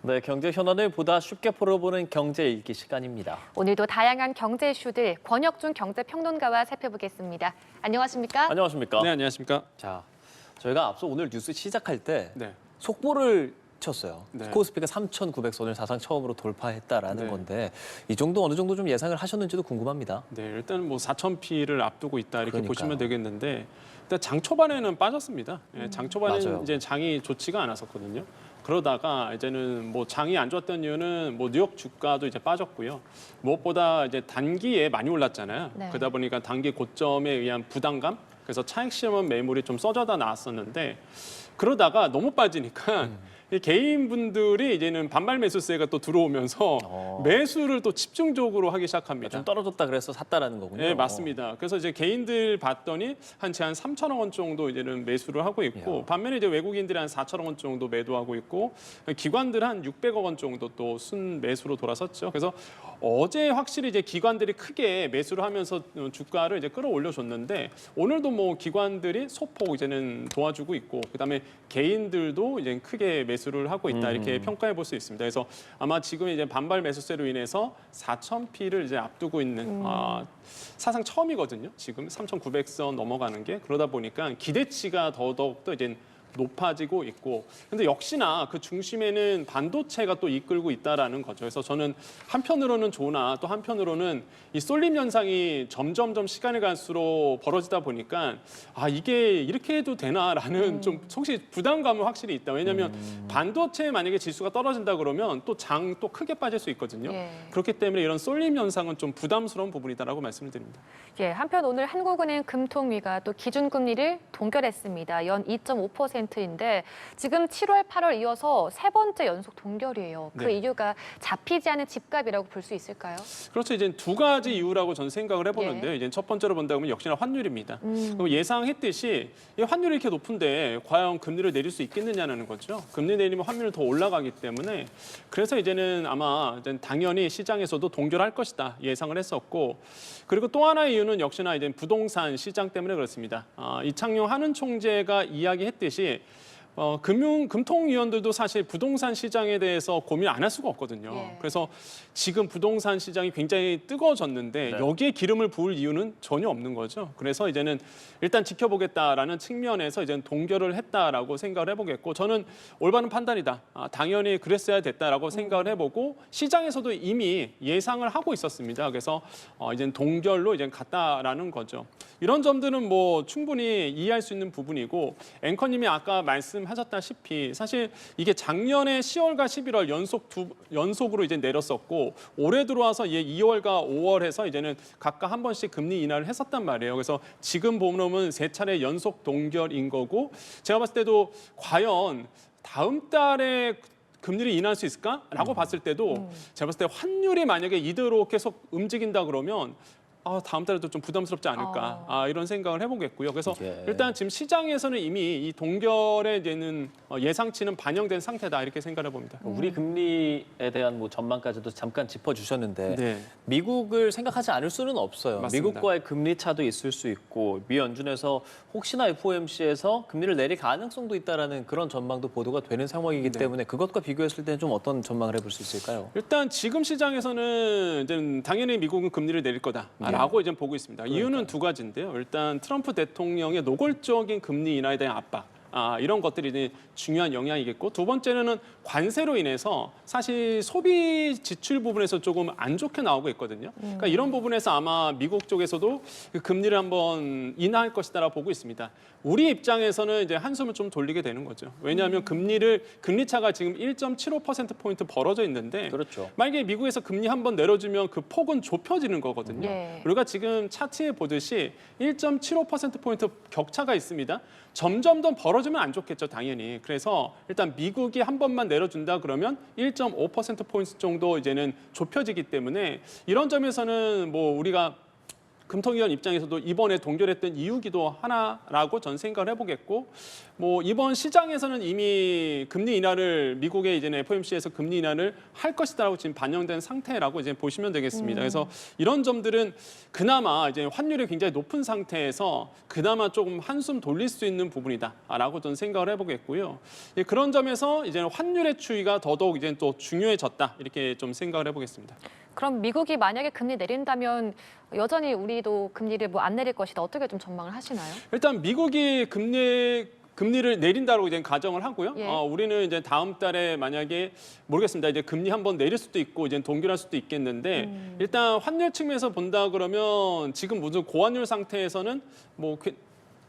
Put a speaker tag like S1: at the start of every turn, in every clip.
S1: 네, 경제 현안을 보다 쉽게 풀어보는 경제 읽기 시간입니다.
S2: 오늘도 다양한 경제 이슈들 권혁준 경제평론가와 살펴보겠습니다. 안녕하십니까?
S1: 안녕하십니까?
S3: 네, 안녕하십니까?
S1: 자, 저희가 앞서 오늘 뉴스 시작할 때
S3: 네.
S1: 속보를 쳤어요.
S3: 네.
S1: 코스피가 3,900선을 사상 처음으로 돌파했다라는
S3: 네.
S1: 건데 이 정도 어느 정도 좀 예상을 하셨는지도 궁금합니다.
S3: 네, 일단 뭐 4,000P를 앞두고 있다 이렇게
S1: 그러니까요.
S3: 보시면 되겠는데 일단 장 초반에는 빠졌습니다. 예, 장 초반에는
S1: 맞아요.
S3: 이제 장이 좋지가 않았었거든요. 그러다가 이제는 뭐 장이 안 좋았던 이유는 뭐 뉴욕 주가도 이제 빠졌고요. 무엇보다 이제 단기에 많이 올랐잖아요.
S2: 네.
S3: 그러다 보니까 단기 고점에 의한 부담감, 그래서 차익 실험 매물이 좀 쏟아져 나왔었는데 그러다가 너무 빠지니까 이 개인분들이 이제는 반발 매수세가 또 들어오면서 매수를 또 집중적으로 하기 시작합니다.
S1: 좀 떨어졌다 그래서 샀다라는 거군요.
S3: 네, 맞습니다. 그래서 이제 개인들 봤더니 한 3천억 원 정도 이제는 매수를 하고 있고
S1: 야.
S3: 반면에 이제 외국인들이 한 4천억 원 정도 매도하고 있고 기관들 한 600억 원 정도 또 순 매수로 돌아섰죠. 그래서 어제 확실히 이제 기관들이 크게 매수를 하면서 주가를 이제 끌어올려 줬는데 오늘도 뭐 기관들이 소폭 이제는 도와주고 있고 그다음에 개인들도 이제 크게 매수를 하고 있다 이렇게 평가해 볼 수 있습니다. 그래서 아마 지금 이제 반발 매수세로 인해서 4,000P를 이제 앞두고 있는 사상 처음이거든요. 지금 3,900선 넘어가는 게 그러다 보니까 기대치가 더더욱 더 이제 높아지고 있고 근데 역시나 그 중심에는 반도체가 또 이끌고 있다라는 거죠. 그래서 저는 한편으로는 좋으나 또 한편으로는 이 쏠림 현상이 점점점 시간이 갈수록 벌어지다 보니까 아 이게 이렇게 해도 되나라는 좀 혹시 부담감은 확실히 있다. 왜냐하면 반도체 만약에 지수가 떨어진다 그러면 또 장 또 크게 빠질 수 있거든요.
S2: 예.
S3: 그렇기 때문에 이런 쏠림 현상은 좀 부담스러운 부분이다라고 말씀을 드립니다.
S2: 예, 한편 오늘 한국은행 금통위가 또 기준금리를 동결했습니다. 연 2.5%인데 지금 7월, 8월 이어서 세 번째 연속 동결이에요. 그
S3: 네.
S2: 이유가 잡히지 않은 집값이라고 볼 수 있을까요?
S3: 그렇죠. 이제 두 가지 이유라고 저는 생각을 해보는데요.
S2: 예.
S3: 이제 첫 번째로 본다면 역시나 환율입니다. 그럼 예상했듯이 이 환율이 이렇게 높은데 과연 금리를 내릴 수 있겠느냐는 거죠. 금리 내리면 환율이 더 올라가기 때문에 그래서 이제는 아마 이제 당연히 시장에서도 동결할 것이다 예상을 했었고 그리고 또 하나의 이유는 역시나 이제 부동산 시장 때문에 그렇습니다. 이창용 한은 총재가 이야기했듯이 금통위원들도 사실 부동산 시장에 대해서 고민 안 할 수가 없거든요.
S2: 예.
S3: 그래서 지금 부동산 시장이 굉장히 뜨거워졌는데
S1: 네.
S3: 여기에 기름을 부을 이유는 전혀 없는 거죠. 그래서 이제는 일단 지켜보겠다라는 측면에서 이제는 동결을 했다라고 생각을 해보겠고 저는 올바른 판단이다. 당연히 그랬어야 됐다라고 생각을 해보고 시장에서도 이미 예상을 하고 있었습니다. 그래서 이제는 동결로 이제 갔다라는 거죠. 이런 점들은 뭐 충분히 이해할 수 있는 부분이고 앵커님이 아까 말씀하셨다시피 사실 이게 작년에 10월과 11월 연속으로 이제 내렸었고 올해 들어와서 2월과 5월에서 이제는 각각 한 번씩 금리 인하를 했었단 말이에요. 그래서 지금 보면 세 차례 연속 동결인 거고 제가 봤을 때도 과연 다음 달에 금리를 인하할 수 있을까라고 봤을 때도 제가 봤을 때 환율이 만약에 이대로 계속 움직인다 그러면 다음 달에도 좀 부담스럽지 않을까 이런 생각을 해보겠고요. 그래서
S1: 이게.
S3: 일단 지금 시장에서는 이미 이 동결에 대한 예상치는 반영된 상태다 이렇게 생각을 해봅니다.
S1: 우리 금리에 대한 뭐 전망까지도 잠깐 짚어주셨는데
S3: 네.
S1: 미국을 생각하지 않을 수는 없어요.
S3: 맞습니다.
S1: 미국과의 금리 차도 있을 수 있고 미 연준에서 혹시나 FOMC에서 금리를 내릴 가능성도 있다라는 그런 전망도 보도가 되는 상황이기
S3: 네.
S1: 때문에 그것과 비교했을 때는 좀 어떤 전망을 해볼 수 있을까요?
S3: 일단 지금 시장에서는 이제 당연히 미국은 금리를 내릴 거다라고 이제 보고 있습니다. 이유는 두 가지인데요. 일단 트럼프 대통령의 노골적인 금리 인하에 대한 압박. 이런 것들이 이제 중요한 영향이겠고 두 번째는 관세로 인해서 사실 소비 지출 부분에서 조금 안 좋게 나오고 있거든요. 그러니까 이런 부분에서 아마 미국 쪽에서도 그 금리를 한번 인하할 것이다라고 보고 있습니다. 우리 입장에서는 이제 한숨을 좀 돌리게 되는 거죠. 왜냐하면 금리 차가 지금 1.75%포인트 벌어져 있는데
S1: 그렇죠.
S3: 만약에 미국에서 금리 한번 내려주면 그 폭은 좁혀지는 거거든요.
S2: 예.
S3: 우리가 지금 차트에 보듯이 1.75%포인트 격차가 있습니다. 점점 더 벌어지면 안 좋겠죠, 당연히. 그래서 일단 미국이 한 번만 내려준다 그러면 1.5%포인트 정도 이제는 좁혀지기 때문에 이런 점에서는 뭐 우리가 금통위원 입장에서도 이번에 동결했던 이유기도 하나라고 전 생각을 해보겠고, 뭐 이번 시장에서는 이미 금리 인하를 미국의 이제는 FOMC에서 금리 인하를 할 것이다라고 지금 반영된 상태라고 이제 보시면 되겠습니다. 그래서 이런 점들은 그나마 이제 환율이 굉장히 높은 상태에서 그나마 조금 한숨 돌릴 수 있는 부분이다라고 저는 생각을 해보겠고요. 예, 그런 점에서 이제는 환율의 추이가 더더욱 이제 또 중요해졌다 이렇게 좀 생각을 해보겠습니다.
S2: 그럼 미국이 만약에 금리 내린다면 여전히 우리도 금리를 뭐 안 내릴 것이다. 어떻게 좀 전망을 하시나요?
S3: 일단 미국이 금리를 내린다고 이제 가정을 하고요.
S2: 예.
S3: 우리는 이제 다음 달에 만약에 모르겠습니다. 이제 금리 한번 내릴 수도 있고 이제 동결할 수도 있겠는데 일단 환율 측면에서 본다 그러면 지금 무슨 고환율 상태에서는 뭐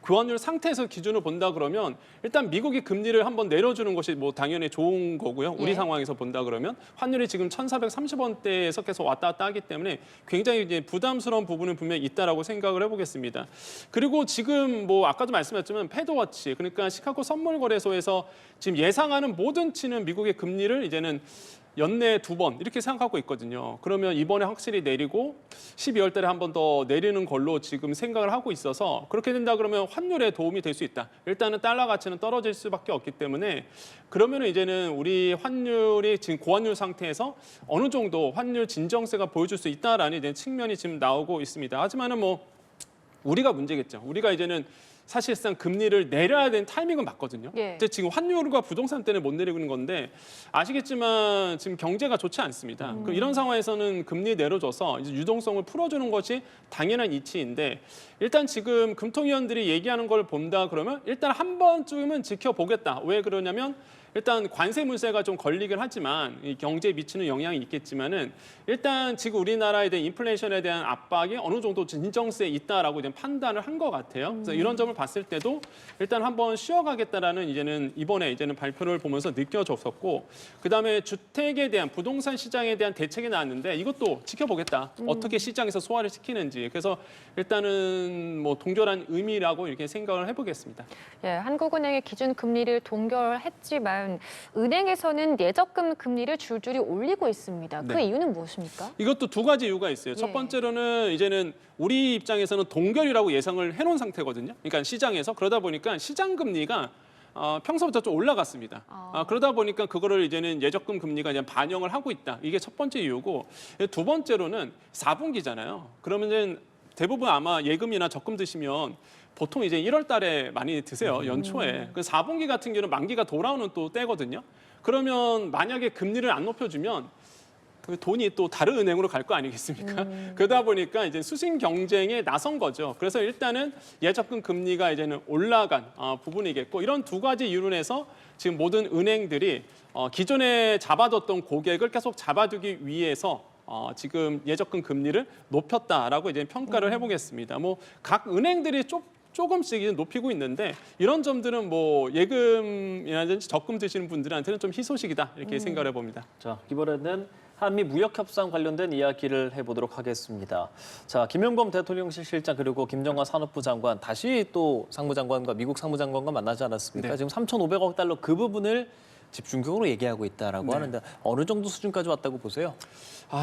S3: 교환율 상태에서 기준을 본다 그러면 일단 미국이 금리를 한번 내려주는 것이 뭐 당연히 좋은 거고요. 우리
S2: 예.
S3: 상황에서 본다 그러면 환율이 지금 1,430원대에서 계속 왔다 갔다 하기 때문에 굉장히 이제 부담스러운 부분은 분명히 있다라고 생각을 해보겠습니다. 그리고 지금 뭐 아까도 말씀드렸지만 패드워치 그러니까 시카고 선물거래소에서 지금 예상하는 모든 치는 미국의 금리를 이제는 연내 2번 이렇게 생각하고 있거든요. 그러면 이번에 확실히 내리고 12월 달에 한 번 더 내리는 걸로 지금 생각을 하고 있어서 그렇게 된다 그러면 환율에 도움이 될 수 있다. 일단은 달러 가치는 떨어질 수밖에 없기 때문에 그러면은 이제는 우리 환율이 지금 고환율 상태에서 어느 정도 환율 진정세가 보여줄 수 있다라는 이제 측면이 지금 나오고 있습니다. 하지만은 뭐 우리가 문제겠죠. 우리가 이제는 사실상 금리를 내려야 되는 타이밍은 맞거든요.
S2: 예.
S3: 근데 지금 환율과 부동산 때문에 못 내리고 있는 건데 아시겠지만 지금 경제가 좋지 않습니다. 그럼 이런 상황에서는 금리 내려줘서 이제 유동성을 풀어주는 것이 당연한 이치인데 일단 지금 금통위원들이 얘기하는 걸 본다 그러면 일단 한 번쯤은 지켜보겠다. 왜 그러냐면 일단 관세 문세가 좀 걸리긴 하지만 이 경제에 미치는 영향이 있겠지만은 일단 지금 우리나라에 대한 인플레이션에 대한 압박이 어느 정도 진정세에 있다라고 이제 판단을 한 것 같아요. 그래서 이런 점을 봤을 때도 일단 한번 쉬어가겠다라는 이번에 이제는 발표를 보면서 느껴졌었고 그다음에 주택에 대한 부동산 시장에 대한 대책이 나왔는데 이것도 지켜보겠다. 어떻게 시장에서 소화를 시키는지. 그래서 일단은 뭐 동결한 의미라고 이렇게 생각을 해보겠습니다.
S2: 예, 한국은행의 기준 금리를 동결했지만 은행에서는 예적금 금리를 줄줄이 올리고 있습니다. 그
S3: 네.
S2: 이유는 무엇입니까?
S3: 이것도 두 가지 이유가 있어요. 첫
S2: 예.
S3: 번째로는 이제는 우리 입장에서는 동결이라고 예상을 해놓은 상태거든요. 그러니까 시장에서 그러다 보니까 시장 금리가 평소부터 좀 올라갔습니다. 그러다 보니까 그거를 이제는 예적금 금리가 이제 반영을 하고 있다. 이게 첫 번째 이유고 두 번째로는 4분기잖아요. 그러면은 대부분 아마 예금이나 적금 드시면 보통 이제 1월 달에 많이 드세요. 연초에. 그 4분기 같은 경우는 만기가 돌아오는 또 때거든요. 그러면 만약에 금리를 안 높여주면 그 돈이 또 다른 은행으로 갈 거 아니겠습니까? 그러다 보니까 이제 수신 경쟁에 나선 거죠. 그래서 일단은 예적금 금리가 이제는 올라간 부분이겠고 이런 두 가지 이유로 해서 지금 모든 은행들이 기존에 잡아뒀던 고객을 계속 잡아두기 위해서 지금 예적금 금리를 높였다라고 이제 평가를 해보겠습니다. 뭐 각 은행들이 조금씩 높이고 있는데 이런 점들은 뭐 예금이라든지 적금 드시는 분들한테는 좀 희소식이다 이렇게 생각을 해봅니다.
S1: 자, 이번에는 한미 무역 협상 관련된 이야기를 해보도록 하겠습니다. 자, 김용범 대통령실 실장 그리고 김정관 산업부 장관 다시 또 상무장관과 미국 상무장관과 만나지 않았습니까?
S3: 네.
S1: 지금 3,500억 달러 그 부분을 집중적으로 얘기하고 있다라고
S3: 네.
S1: 하는데 어느 정도 수준까지 왔다고 보세요?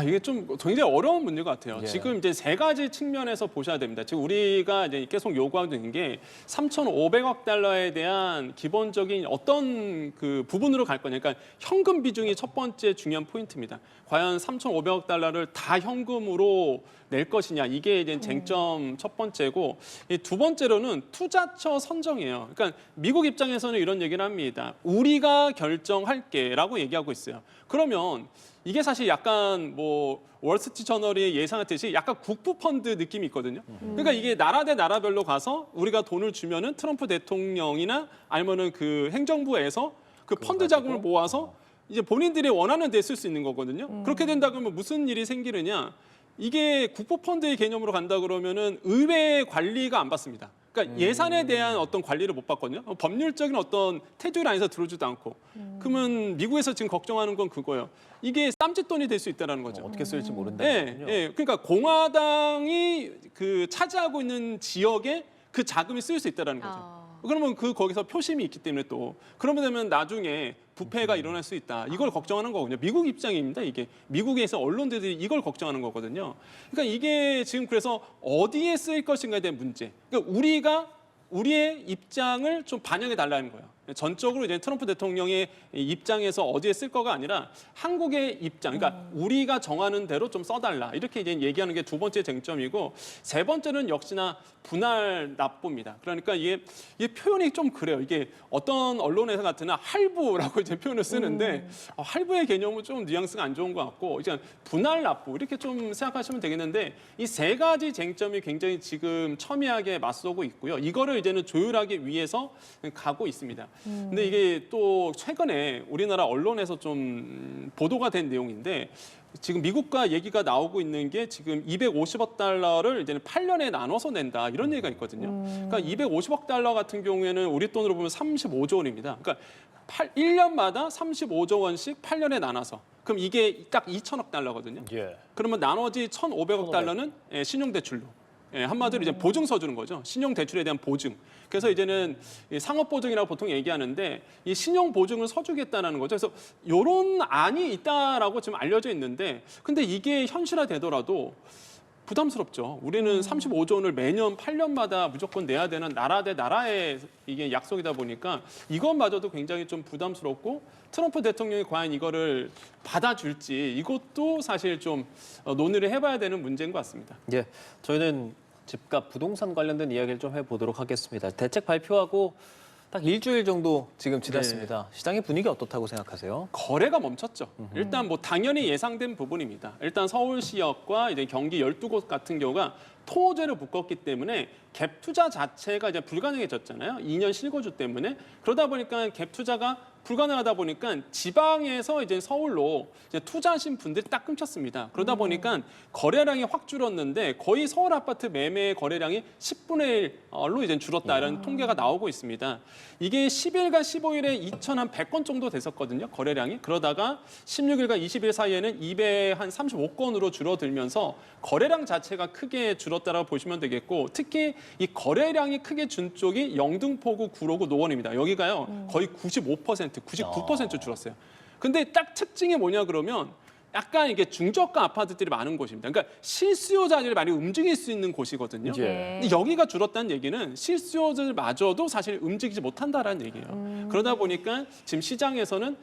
S3: 이게 좀 굉장히 어려운 문제 같아요.
S1: 예.
S3: 지금 이제 세 가지 측면에서 보셔야 됩니다. 지금 우리가 이제 계속 요구하고 있는 게 3,500억 달러에 대한 기본적인 어떤 그 부분으로 갈 거냐. 그러니까 현금 비중이 첫 번째 중요한 포인트입니다. 과연 3,500억 달러를 다 현금으로 낼 것이냐 이게 이제 쟁점 첫 번째고 이 두 번째로는 투자처 선정이에요. 그러니까 미국 입장에서는 이런 얘기를 합니다. 우리가 결정할게라고 얘기하고 있어요. 그러면 이게 사실 약간 뭐 월스트리트 저널이 예상했듯이 약간 국부 펀드 느낌이 있거든요. 그러니까 이게 나라 대 나라별로 가서 우리가 돈을 주면은 트럼프 대통령이나 아니면은 그 행정부에서 그 펀드 자금을 모아서 이제 본인들이 원하는 데 쓸 수 있는 거거든요. 그렇게 된다 그러면 무슨 일이 생기느냐? 이게 국부 펀드의 개념으로 간다 그러면은 의회 관리가 안 받습니다. 그러니까 예산에 대한 어떤 관리를 못 받거든요. 법률적인 어떤 태도를 안에서 들어주지도 않고. 그러면 미국에서 지금 걱정하는 건 그거예요. 이게 쌈짓돈이 될 수 있다는 거죠.
S1: 어떻게 쓸지 모른다는 거군요.
S3: 예. 그러니까 공화당이 그 차지하고 있는 지역에 그 자금이 쓰일 수 있다는 거죠. 그러면 그 거기서 표심이 있기 때문에 또 그러면 되면 나중에 부패가 일어날 수 있다. 이걸 걱정하는 거거든요. 미국 입장입니다. 이게 미국에서 언론들이 이걸 걱정하는 거거든요. 그러니까 이게 지금 그래서 어디에 쓰일 것인가에 대한 문제. 그러니까 우리의 입장을 좀 반영해 달라는 거예요. 전적으로 이제 트럼프 대통령의 입장에서 어디에 쓸 거가 아니라 한국의 입장, 그러니까 우리가 정하는 대로 좀 써달라 이렇게 이제 얘기하는 게 두 번째 쟁점이고 세 번째는 역시나 분할 납부입니다. 그러니까 이게 표현이 좀 그래요. 이게 어떤 언론에서 같으나 할부라고 이제 표현을 쓰는데 할부의 개념은 좀 뉘앙스가 안 좋은 것 같고 이제 분할 납부 이렇게 좀 생각하시면 되겠는데 이 세 가지 쟁점이 굉장히 지금 첨예하게 맞서고 있고요. 이거를 이제는 조율하기 위해서 가고 있습니다. 근데 이게 또 최근에 우리나라 언론에서 좀 보도가 된 내용인데 지금 미국과 얘기가 나오고 있는 게 지금 250억 달러를 이제는 8년에 나눠서 낸다 이런 얘기가 있거든요. 그러니까 250억 달러 같은 경우에는 우리 돈으로 보면 35조 원입니다. 그러니까 1년마다 35조 원씩 8년에 나눠서 그럼 이게 딱 2천억 달러거든요.
S1: 예.
S3: 그러면 나머지 1,500억 달러는 신용대출로. 한마디로 이제 보증서 주는 거죠. 신용 대출에 대한 보증. 그래서 이제는 상업 보증이라고 보통 얘기하는데 이 신용 보증을 서주겠다는 거죠. 그래서 이런 안이 있다라고 지금 알려져 있는데, 근데 이게 현실화되더라도 부담스럽죠. 우리는 35조 원을 매년 8년마다 무조건 내야 되는 나라 대 나라의 이게 약속이다 보니까 이것마저도 굉장히 좀 부담스럽고 트럼프 대통령이 과연 이거를 받아줄지 이것도 사실 좀 논의를 해봐야 되는 문제인 것 같습니다.
S1: 예, 저희는 집값 부동산 관련된 이야기를 좀 해보도록 하겠습니다. 대책 발표하고 딱 일주일 정도 지금 지났습니다. 시장의 분위기 어떻다고 생각하세요?
S3: 거래가 멈췄죠. 일단 뭐 당연히 예상된 부분입니다. 일단 서울시역과 이제 경기 12곳 같은 경우가 토호제를 묶었기 때문에 갭 투자 자체가 이제 불가능해졌잖아요. 2년 실거주 때문에. 그러다 보니까 갭 투자가 불가능하다 보니까 지방에서 이제 서울로 이제 투자하신 분들이 딱 끊겼습니다. 그러다 보니까 거래량이 확 줄었는데 거의 서울 아파트 매매 거래량이 10분의 1로 이제 줄었다 이런 통계가 나오고 있습니다. 이게 10일과 15일에 2,100건 정도 됐었거든요. 거래량이. 그러다가 16일과 20일 사이에는 235건으로 줄어들면서 거래량 자체가 크게 줄었다라고 보시면 되겠고 특히 이 거래량이 크게 준 쪽이 영등포구, 구로구, 노원입니다. 여기가요 거의 99% 줄었어요. 근데 딱 특징이 뭐냐 그러면 약간 이게 중저가 아파트들이 많은 곳입니다. 그러니까 실수요자들이 많이 움직일 수 있는 곳이거든요.
S1: 예.
S3: 근데 여기가 줄었다는 얘기는 실수요자들마저도 사실 움직이지 못한다라는 얘기예요. 그러다 보니까 지금 시장에서는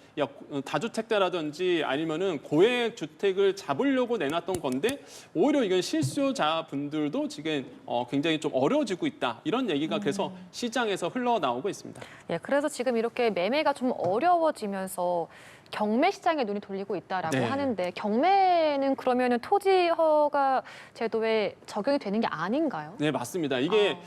S3: 다주택자라든지 아니면은 고액 주택을 잡으려고 내놨던 건데 오히려 이건 실수요자분들도 지금 굉장히 좀 어려워지고 있다. 이런 얘기가 그래서 시장에서 흘러나오고 있습니다.
S2: 예, 그래서 지금 이렇게 매매가 좀 어려워지면서 경매 시장에 눈이 돌리고 있다라고
S3: 네.
S2: 하는데 경매는 그러면은 토지 허가 제도에 적용이 되는 게 아닌가요?
S3: 네, 맞습니다. 이게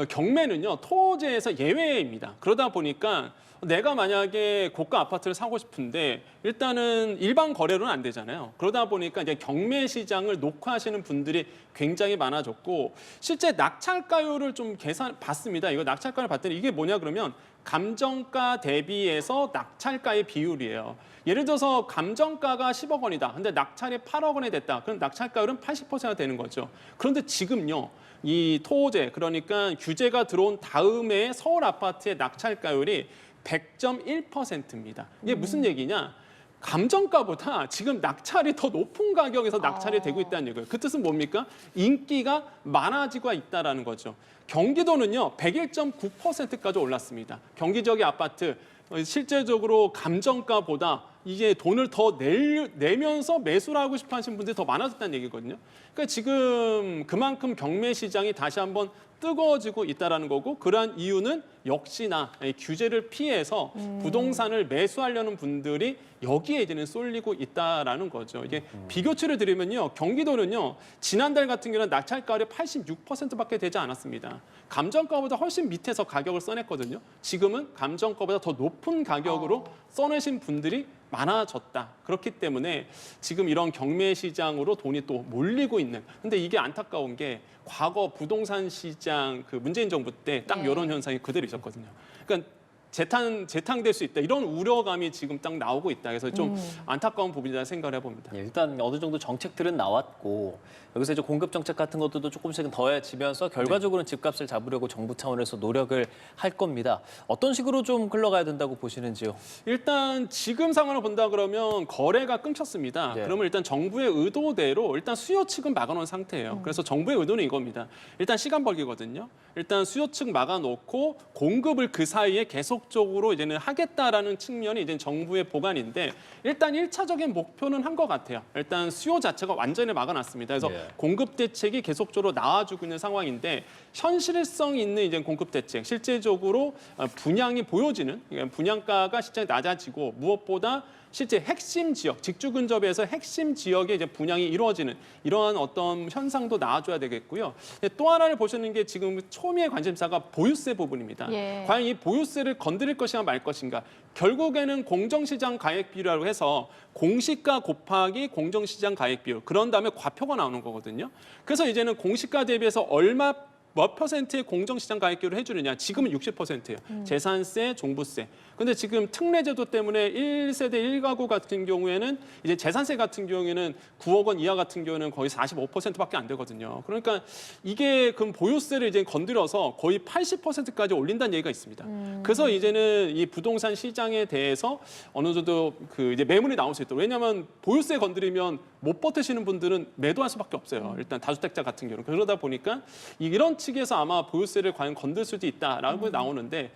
S3: 경매는요, 토지에서 예외입니다. 그러다 보니까 내가 만약에 고가 아파트를 사고 싶은데 일단은 일반 거래로는 안 되잖아요. 그러다 보니까 이제 경매 시장을 녹화하시는 분들이 굉장히 많아졌고 실제 낙찰가율을 좀 봤습니다. 이거 낙찰가를 봤더니 이게 뭐냐 그러면 감정가 대비해서 낙찰가의 비율이에요. 예를 들어서 감정가가 10억 원이다. 근데 낙찰이 8억 원이 됐다. 그럼 낙찰가율은 80%가 되는 거죠. 그런데 지금요. 이 토호제 그러니까 규제가 들어온 다음에 서울 아파트의 낙찰가율이 100.1%입니다. 이게 무슨 얘기냐? 감정가보다 지금 낙찰이 더 높은 가격에서 낙찰이 되고 있다는 얘기예요. 그 뜻은 뭡니까? 인기가 많아지고 있다는 거죠. 경기도는요, 101.9%까지 올랐습니다. 경기 지역의 아파트, 실제적으로 감정가보다 이게 돈을 더 내면서 매수를 하고 싶어 하시는 분들이 더 많아졌다는 얘기거든요. 그러니까 지금 그만큼 경매 시장이 다시 한번 뜨거워지고 있다는 거고 그러한 이유는 역시나 규제를 피해서 부동산을 매수하려는 분들이 여기에 이제는 쏠리고 있다라는 거죠. 이게 비교치를 드리면요. 경기도는요. 지난달 같은 경우는 낙찰가율이 86%밖에 되지 않았습니다. 감정가보다 훨씬 밑에서 가격을 써냈거든요. 지금은 감정가보다 더 높은 가격으로 써내신 분들이 많아졌다. 그렇기 때문에 지금 이런 경매 시장으로 돈이 또 몰리고 있는. 근데 이게 안타까운 게 과거 부동산 시장 그 문재인 정부 때 딱 이런 현상이 그대로 있었거든요. 그러니까 재탕될 수 있다 이런 우려감이 지금 딱 나오고 있다. 그래서 좀 안타까운 부분이다 생각을 해봅니다.
S1: 예, 일단 어느 정도 정책들은 나왔고 여기서 이제 공급 정책 같은 것들도 조금씩은 더해지면서 결과적으로는 집값을 잡으려고 정부 차원에서 노력을 할 겁니다. 어떤 식으로 좀 흘러가야 된다고 보시는지요?
S3: 일단 지금 상황을 본다 그러면 거래가 끊겼습니다.
S1: 네.
S3: 그러면 일단 정부의 의도대로 일단 수요 측은 막아놓은 상태예요. 그래서 정부의 의도는 이겁니다. 일단 시간 벌기거든요. 일단 수요 측 막아놓고 공급을 그 사이에 계속적으로 이제는 하겠다라는 측면이 이제 정부의 보관인데 일단 1차적인 목표는 한 것 같아요. 일단 수요 자체가 완전히 막아놨습니다. 그래서
S1: 네.
S3: 공급 대책이 계속적으로 나와주고 있는 상황인데 현실성 있는 이제 공급 대책, 실제적으로 분양이 보여지는 그러니까 분양가가 시장에 낮아지고 무엇보다 실제 핵심 지역, 직주 근접에서 핵심 지역에 이제 분양이 이루어지는 이러한 어떤 현상도 나와줘야 되겠고요. 또 하나를 보시는 게 지금 초미의 관심사가 보유세 부분입니다.
S2: 예.
S3: 과연 이 보유세를 건드릴 것인가 말 것인가. 결국에는 공정시장 가액 비율이라고 해서 공시가 곱하기 공정시장 가액 비율. 그런 다음에 과표가 나오는 거거든요. 그래서 이제는 공시가 대비해서 얼마 몇 퍼센트의 공정시장 가액비율을 해주느냐. 지금은 60%예요. 재산세, 종부세. 근데 지금 특례제도 때문에 1세대 1가구 같은 경우에는 이제 재산세 같은 경우에는 9억 원 이하 같은 경우에는 거의 45%밖에 안 되거든요. 그러니까 이게 그럼 보유세를 이제 건드려서 거의 80%까지 올린다는 얘기가 있습니다. 그래서 이제는 이 부동산 시장에 대해서 어느 정도 그 이제 매물이 나올 수 있도록. 왜냐하면 보유세 건드리면 못 버티시는 분들은 매도할 수밖에 없어요. 일단 다주택자 같은 경우는. 그러다 보니까 이런 측에서 아마 보유세를 과연 건들 수도 있다라고 나오는데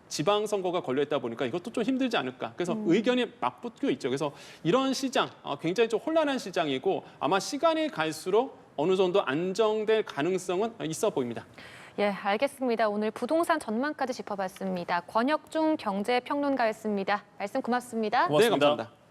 S3: 지방선거가 걸려있다 보니까 이것도 좀 힘들지 않을까. 그래서 의견이 맞붙고 있죠. 그래서 이런 시장, 굉장히 좀 혼란한 시장이고 아마 시간이 갈수록 어느 정도 안정될 가능성은 있어 보입니다.
S2: 예, 알겠습니다. 오늘 부동산 전망까지 짚어봤습니다. 권혁중 경제평론가였습니다. 말씀 고맙습니다.
S1: 고맙습니다.
S3: 네, 감사합니다.